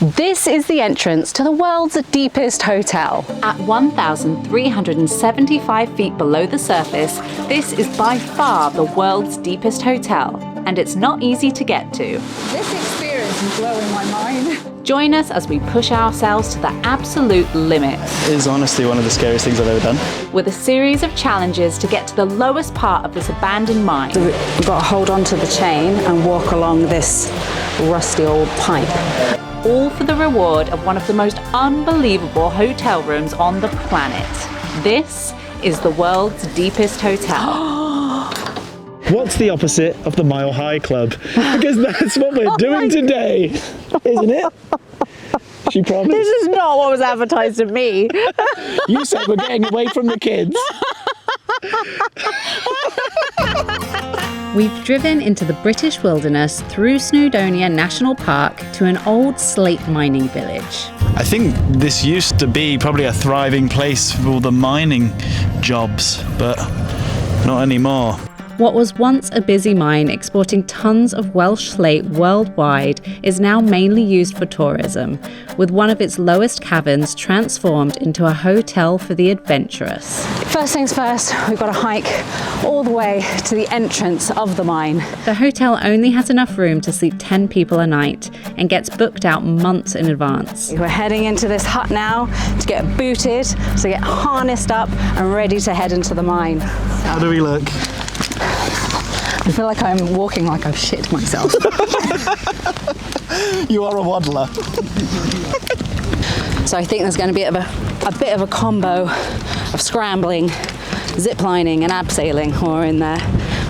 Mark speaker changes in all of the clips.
Speaker 1: This is the entrance to the world's deepest hotel. At 1,375 feet below the surface, this is by far the world's deepest hotel, and it's not easy to get to.
Speaker 2: This experience is blowing my mind.
Speaker 1: Join us as we push ourselves to the absolute limit.
Speaker 3: It is honestly one of the scariest things I've ever done.
Speaker 1: With a series of challenges to get to the lowest part of this abandoned mine.
Speaker 2: So we've got to hold on to the chain and walk along this rusty old pipe.
Speaker 1: All for the reward of one of the most unbelievable hotel rooms on the planet. This is the world's deepest hotel.
Speaker 3: What's the opposite of the Mile High Club? Because that's what we're doing today, isn't it? She promised.
Speaker 2: This is not what was advertised to me.
Speaker 3: You said we're getting away from the kids.
Speaker 1: We've driven into the British wilderness through Snowdonia National Park to an old slate mining village.
Speaker 3: I think this used to be probably a thriving place for all the mining jobs, but not anymore.
Speaker 1: What was once a busy mine exporting tons of Welsh slate worldwide is now mainly used for tourism, with one of its lowest caverns transformed into a hotel for the adventurous.
Speaker 2: First things first, we've got to hike all the way to the entrance of the mine.
Speaker 1: The hotel only has enough room to seat 10 people a night and gets booked out months in advance.
Speaker 2: We're heading into this hut now to get booted, to get harnessed up and ready to head into the mine.
Speaker 3: How do we look?
Speaker 2: I feel like I'm walking like I've shit myself.
Speaker 3: You are a waddler.
Speaker 2: So I think there's going to be a bit of a combo of scrambling, ziplining and abseiling all in there,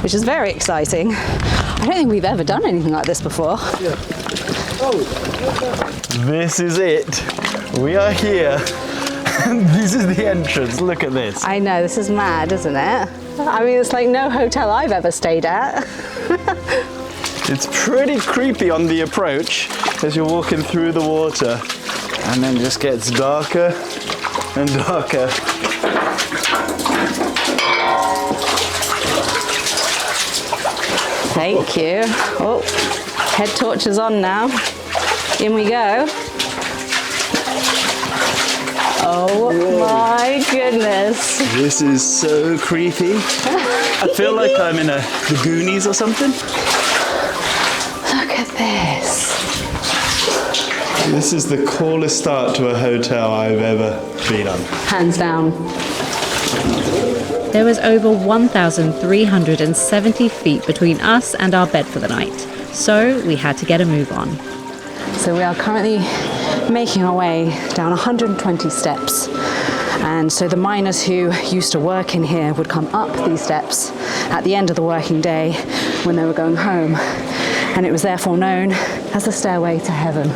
Speaker 2: which is very exciting. I don't think we've ever done anything like this before.
Speaker 3: Yeah. Oh. This is it. We are here. This is the entrance. Look at this.
Speaker 2: I know, this is mad, isn't it? I mean, it's like no hotel I've ever stayed at.
Speaker 3: It's pretty creepy on the approach as you're walking through the water, and then just gets darker and darker.
Speaker 2: Thank you. Oh, head torch is on now. In we go. Oh my goodness.
Speaker 3: This is so creepy. I feel like I'm in the Goonies or something.
Speaker 2: Look at this.
Speaker 3: This is the coolest start to a hotel I've ever been on.
Speaker 2: Hands down.
Speaker 1: There was over 1,370 feet between us and our bed for the night, so we had to get a move on.
Speaker 2: So we are currently making our way down 120 steps. And so the miners who used to work in here would come up these steps at the end of the working day when they were going home. And it was therefore known as the stairway to heaven.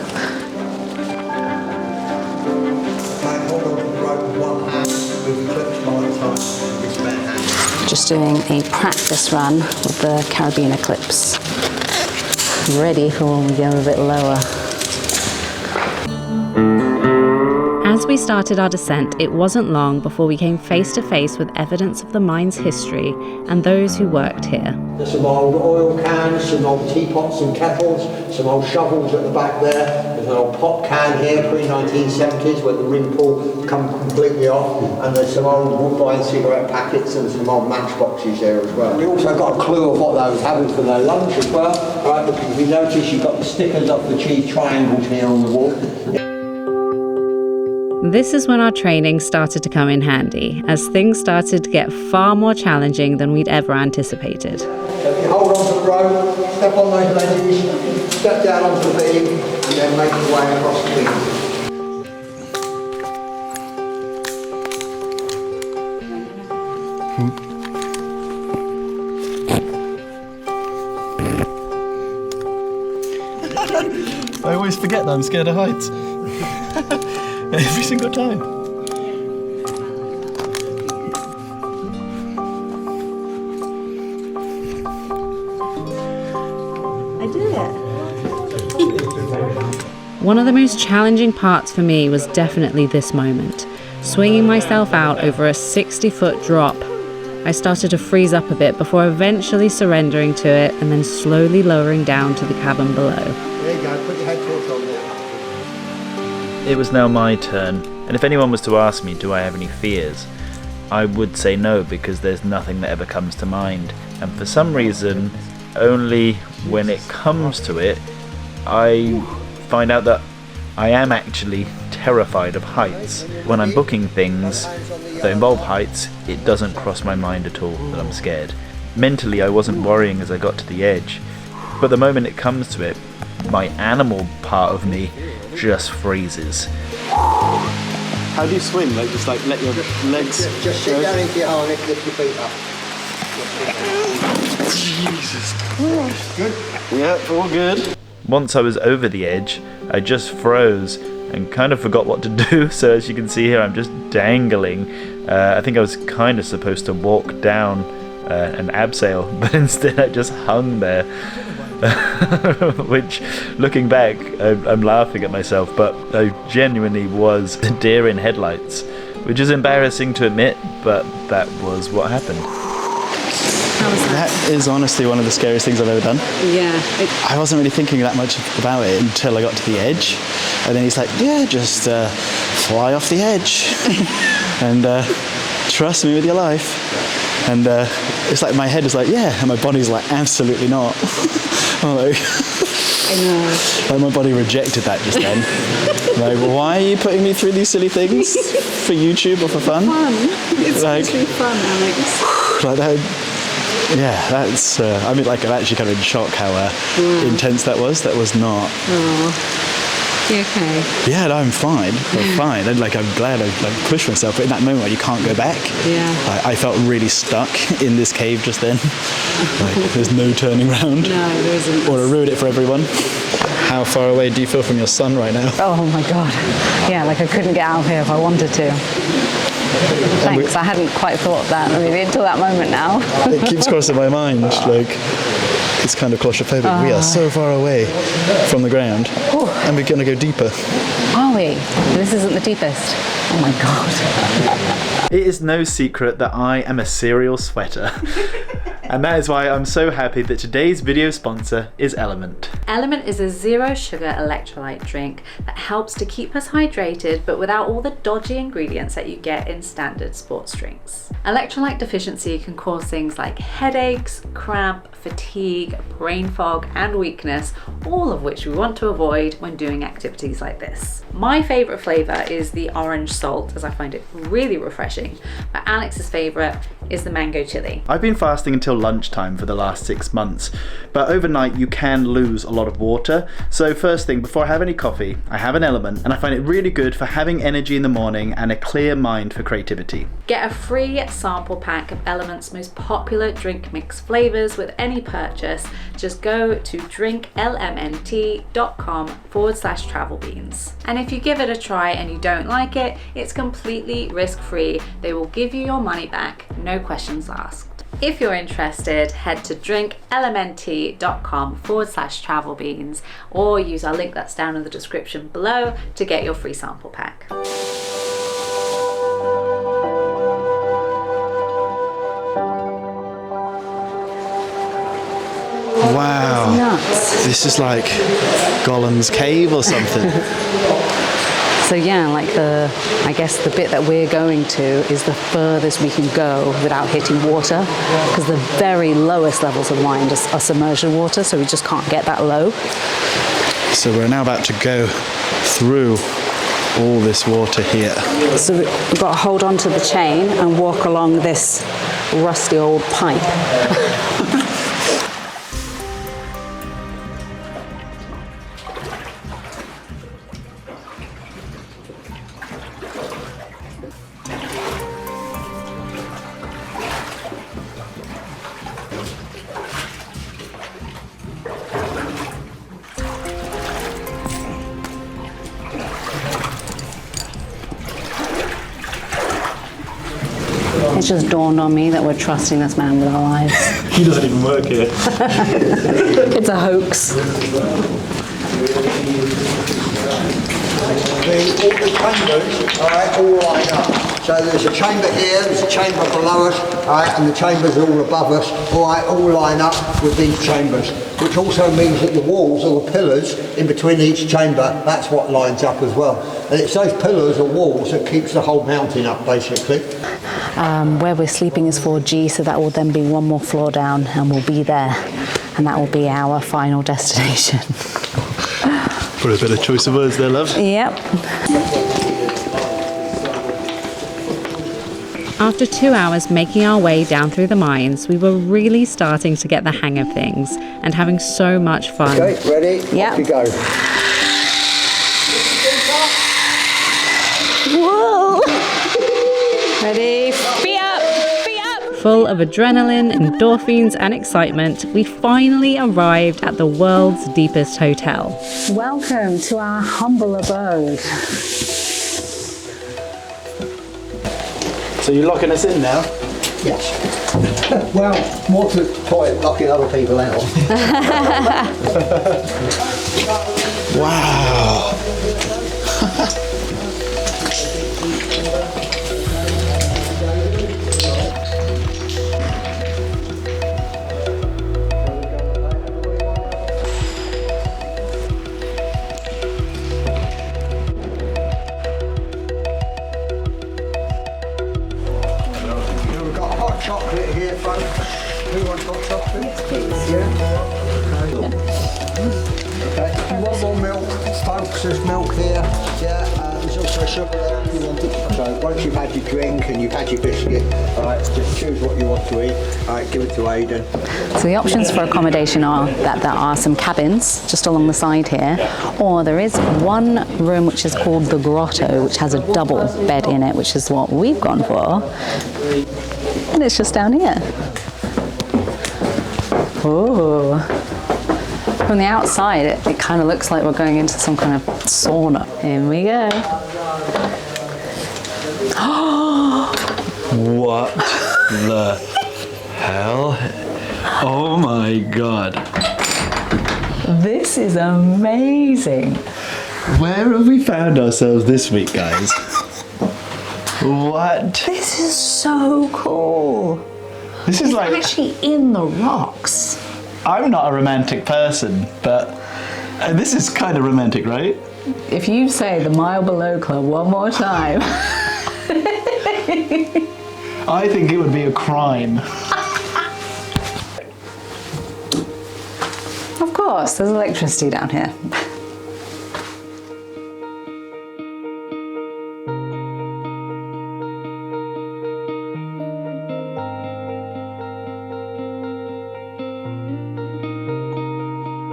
Speaker 2: Just doing a practice run with the carabiner clips. Ready for when we go a bit lower.
Speaker 1: As we started our descent, it wasn't long before we came face to face with evidence of the mine's history and those who worked here.
Speaker 4: There's some old oil cans, some old teapots and kettles, some old shovels at the back there. There's an old pot can here, pre-1970s, where the rim pull come completely off. And there's some old Woodbine cigarette packets and some old matchboxes there as well. We also got a clue of what they was having for their lunch as well. Right, because we noticed you've got the stickers of the cheese triangles here on the wall.
Speaker 1: This is when our training started to come in handy, as things started to get far more challenging than we'd ever anticipated.
Speaker 4: So if you hold on to the rope, step on those ledges, step down onto the beam, and then make your way across the
Speaker 3: I always forget that I'm scared of heights. Every single time.
Speaker 2: I did it.
Speaker 1: One of the most challenging parts for me was definitely this moment, swinging myself out over a 60-foot drop. I started to freeze up a bit before eventually surrendering to it and then slowly lowering down to the cabin below.
Speaker 4: There you go, put your head torch on there.
Speaker 5: it was now my turn, and if anyone was to ask me, do I have any fears, I would say no, because there's nothing that ever comes to mind. And for some reason, only when it comes to it, I find out that I am actually terrified of heights. When I'm booking things that involve heights, it doesn't cross my mind at all that I'm scared. Mentally, I wasn't worrying as I got to the edge, but the moment it comes to it, my animal part of me just freezes.
Speaker 3: How do you swim? Like just like let your legs
Speaker 4: Just sit down into your harness, lift your feet up.
Speaker 3: Jesus. Good? Yeah, all good.
Speaker 5: Once I was over the edge, I just froze and kind of forgot what to do. So as you can see here, I'm just dangling. I think I was kind of supposed to walk down an abseil, but instead I just hung there. Which, looking back, I'm laughing at myself, but I genuinely was a deer in headlights, which is embarrassing to admit, but that was what happened.
Speaker 2: How was that?
Speaker 3: That is honestly one of the scariest things I've ever done.
Speaker 2: Yeah.
Speaker 3: I wasn't really thinking that much about it until I got to the edge, and then he's like, yeah, just fly off the edge and trust me with your life. And it's like my head is like, yeah, and my body's like, absolutely not. I'm like,
Speaker 2: I know.
Speaker 3: like my body rejected that just then. Like, why are you putting me through these silly things for YouTube or for fun?
Speaker 2: Fun. It's
Speaker 3: Like-
Speaker 2: supposed to be fun, Alex.
Speaker 3: Like that. Yeah, that's. I mean, like, I'm actually kind of in shock how intense that was. That was not.
Speaker 2: Oh. You okay?
Speaker 3: Yeah, no, I'm fine. I'm fine. And like, I'm glad I like pushed myself. But in that moment, you can't go back.
Speaker 2: Yeah.
Speaker 3: I felt really stuck in this cave just then. Like, there's no turning around.
Speaker 2: No, there isn't.
Speaker 3: Or to ruin it for everyone. How far away do you feel from your son right now?
Speaker 2: Oh my God. Yeah, like I couldn't get out of here if I wanted to. Thanks, I hadn't quite thought that really until that moment now.
Speaker 3: It keeps crossing my mind. Like, it's kind of claustrophobic. We are so far away from the ground, and we're going to go deeper.
Speaker 2: Are we? This isn't the deepest. Oh my God.
Speaker 5: It is no secret that I am a serial sweater. And that is why I'm so happy that today's video sponsor is Element.
Speaker 1: Element is a zero sugar electrolyte drink that helps to keep us hydrated but without all the dodgy ingredients that you get in standard sports drinks. Electrolyte deficiency can cause things like headaches, cramp, fatigue, brain fog and weakness, all of which we want to avoid when doing activities like this. My favourite flavour is the orange salt, as I find it really refreshing, but Alex's favourite is the mango chili.
Speaker 5: I've been fasting until lunchtime for the last 6 months, but overnight you can lose a lot of water. So first thing, before I have any coffee, I have an Element, and I find it really good for having energy in the morning and a clear mind for creativity.
Speaker 1: Get a free sample pack of Element's most popular drink mix flavours with any purchase. Just go to drinklmnt.com/travelbeans. And if you give it a try and you don't like it, it's completely risk-free. They will give you your money back, no questions asked. If you're interested, head to drinklmnt.com/travelbeans or use our link that's down in the description below to get your free sample pack.
Speaker 3: Wow.
Speaker 2: Nuts.
Speaker 3: This is like Gollum's cave or something.
Speaker 2: So yeah, like I guess the bit that we're going to is the furthest we can go without hitting water, because the very lowest levels of wine are submerged water, so we just can't get that low.
Speaker 3: So we're now about to go through all this water here.
Speaker 2: So we've got to hold on to the chain and walk along this rusty old pipe. It's just dawned on me that we're trusting this man with our lives.
Speaker 3: He doesn't even work here.
Speaker 2: It's a hoax.
Speaker 4: all the chambers, all right, all line up. So there's a chamber here, there's a chamber below us, all right, and the chambers all above us, all right, all line up with these chambers, which also means that the walls or the pillars in between each chamber, that's what lines up as well. And it's those pillars or walls that keeps the whole mountain up, basically.
Speaker 2: Where we're sleeping is 4G, so that will then be one more floor down and we'll be there. And that will be our final destination.
Speaker 3: For a better choice of words there, love.
Speaker 2: Yep.
Speaker 1: After 2 hours making our way down through the mines, we were really starting to get the hang of things and having so much fun.
Speaker 4: Okay, ready?
Speaker 2: Yep.
Speaker 4: Off you go.
Speaker 2: Whoa! Ready? Feet up! Feet up!
Speaker 1: Full of adrenaline, endorphins, and excitement, we finally arrived at the world's deepest hotel.
Speaker 2: Welcome to our humble abode.
Speaker 3: So you're locking us in now?
Speaker 4: Yes. Well, more to the point, locking other people out.
Speaker 3: Wow.
Speaker 4: We've got hot chocolate here, folks. Who wants hot chocolate? Yes, please. Yeah? Okay. If you want more milk, folks, there's milk here. Yeah, there's also sugar there if you want it. So once you've had your drink and you've had your biscuit, alright, just choose what you want to eat. Alright, give it to Aidan.
Speaker 2: So the options for accommodation are that there are some cabins just along the side here, or there is one room which is called the Grotto, which has a double bed in it, which is what we've gone for. And it's just down here. Ooh. From the outside, it kind of looks like we're going into some kind of sauna. Here we go.
Speaker 3: What the hell? Oh my god.
Speaker 2: This is amazing.
Speaker 3: Where have we found ourselves this week, guys? What?
Speaker 2: This is so cool.
Speaker 3: This is like...
Speaker 2: Actually in the rocks.
Speaker 3: I'm not a romantic person, but this is kind of romantic, right?
Speaker 2: If you say the Mile Below Club one more time.
Speaker 3: I think it would be a crime.
Speaker 2: Of course, there's electricity down here.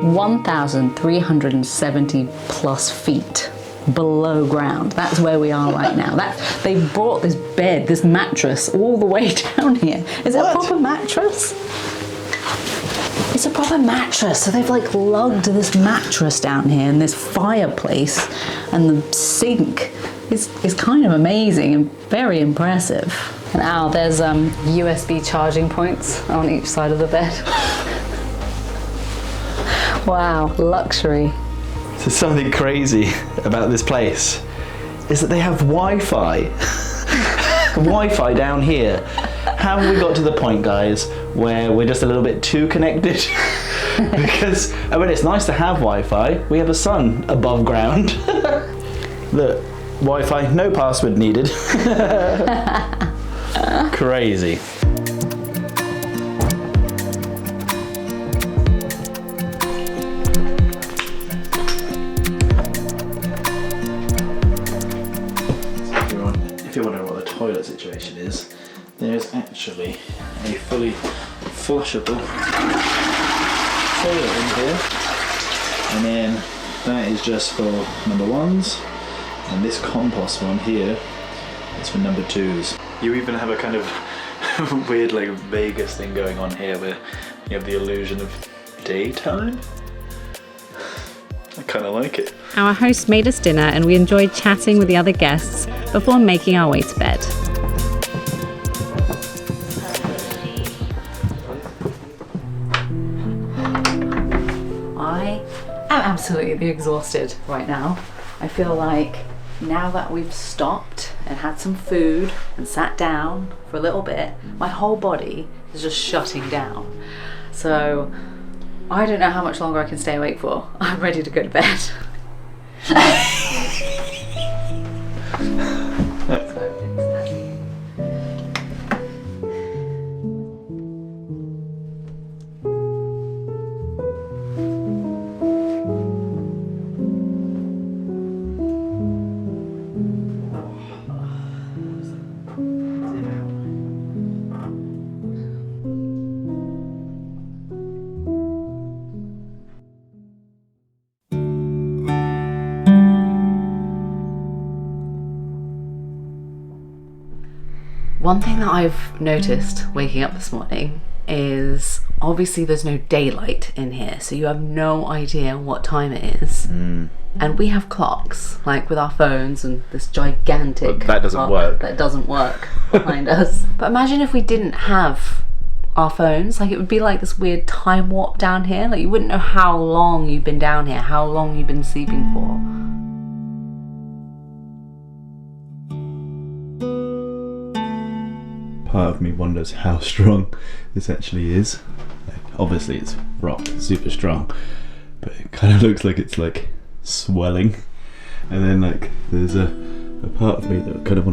Speaker 2: (1,370 plus feet below ground. That's where we are right now. They brought this bed, this mattress, all the way down here. Is it a proper mattress? It's a proper mattress. So they've like lugged this mattress down here and this fireplace and the sink. It's kind of amazing and very impressive. And Al, there's USB charging points on each side of the bed. Wow, luxury.
Speaker 3: So something crazy about this place is that they have Wi-Fi. Wi-Fi down here. How have we got to the point, guys, where we're just a little bit too connected? Because, I mean, it's nice to have Wi-Fi. We have a sun above ground. Look, Wi-Fi, no password needed. Crazy. If you're wondering what the toilet situation is, there is actually a fully flushable toilet in here, and then that is just for number ones, and this compost one here is for number twos. You even have a kind of weird like Vegas thing going on here where you have the illusion of daytime. I kind of like it.
Speaker 1: Our host made us dinner and we enjoyed chatting with the other guests before making our way to bed. I am absolutely exhausted right now. I feel like Now that we've stopped and had some food and sat down for a little bit, my whole body is just shutting down. So I don't know how much longer I can stay awake for. I'm ready to go to bed. One thing that I've noticed waking up this morning is obviously there's no daylight in here, so you have no idea what time it is. And we have clocks, like with our phones and this gigantic
Speaker 5: But that doesn't
Speaker 1: clock
Speaker 5: work.
Speaker 1: that doesn't work behind us. But imagine if we didn't have our phones, like it would be like this weird time warp down here. Like you wouldn't know how long you've been down here, how long you've been sleeping for.
Speaker 6: Part of me wonders how strong this actually is. Like, obviously it's rock, super strong, but it kind of looks like it's like swelling, and then like there's a part of me that kind of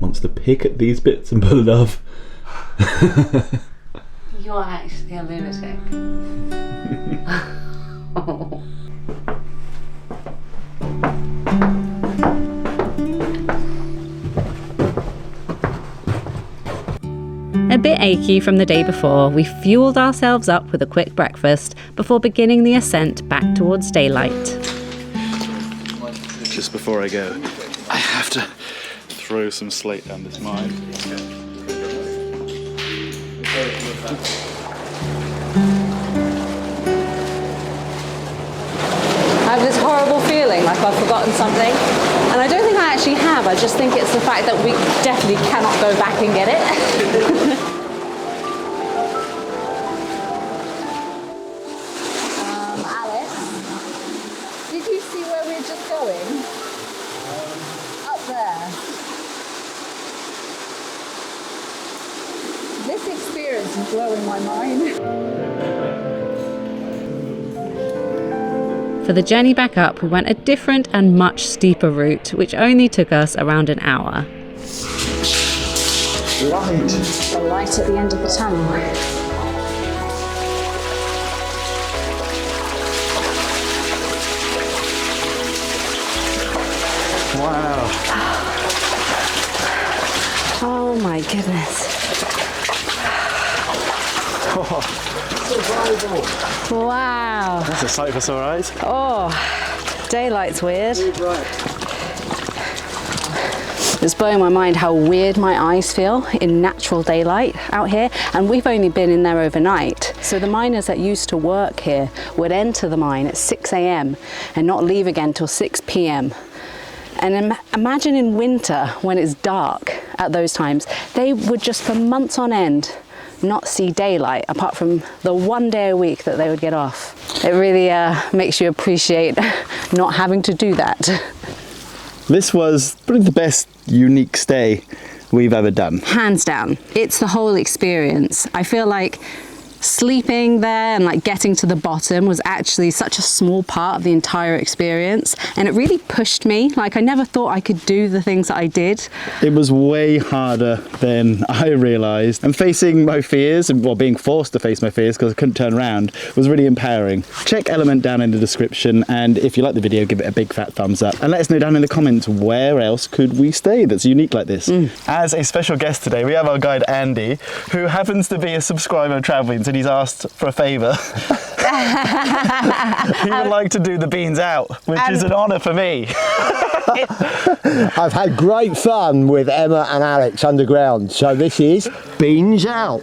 Speaker 6: wants to pick at these bits and pull it off.
Speaker 1: You're actually a lunatic. Oh. A bit achy from the day before, we fueled ourselves up with a quick breakfast before beginning the ascent back towards daylight.
Speaker 6: Just before I go, I have to throw some slate down this mine.
Speaker 2: I have this horrible feeling like I've forgotten something, and I don't think I actually have. I just think it's the fact that we definitely cannot go back and get it. Alice, did you see where we're just going? Up there. This experience is blowing my mind.
Speaker 1: For the journey back up, we went a different and much steeper route, which only took us around an hour.
Speaker 3: Light.
Speaker 2: The light at the end of the tunnel.
Speaker 3: Wow.
Speaker 2: Oh my goodness. Wow.
Speaker 3: That's a sight for sore eyes.
Speaker 2: Oh, daylight's weird. It's blowing my mind how weird my eyes feel in natural daylight out here, and we've only been in there overnight. So the miners that used to work here would enter the mine at 6 a.m. and not leave again till 6 p.m. And imagine in winter when it's dark at those times, they would just for months on end not see daylight apart from the one day a week that they would get off. It really makes you appreciate not having to do that.
Speaker 3: This was probably the best unique stay we've ever done.
Speaker 2: Hands down, it's the whole experience. I feel like sleeping there and like getting to the bottom was actually such a small part of the entire experience, and it really pushed me. Like I never thought I could do the things that I did.
Speaker 3: It was way harder than I realised, and facing my fears, and well, being forced to face my fears because I couldn't turn around, was really empowering. Check Element down in the description, and if you like the video, give it a big fat thumbs up, and let us know down in the comments where else could we stay that's unique like this. As a special guest today, we have our guide Andy, who happens to be a subscriber of Travelings, and he's asked for a favour. He would like to do the beans out, which is an honour for me.
Speaker 7: I've had great fun with Emma and Alex underground, so this is Beans Out.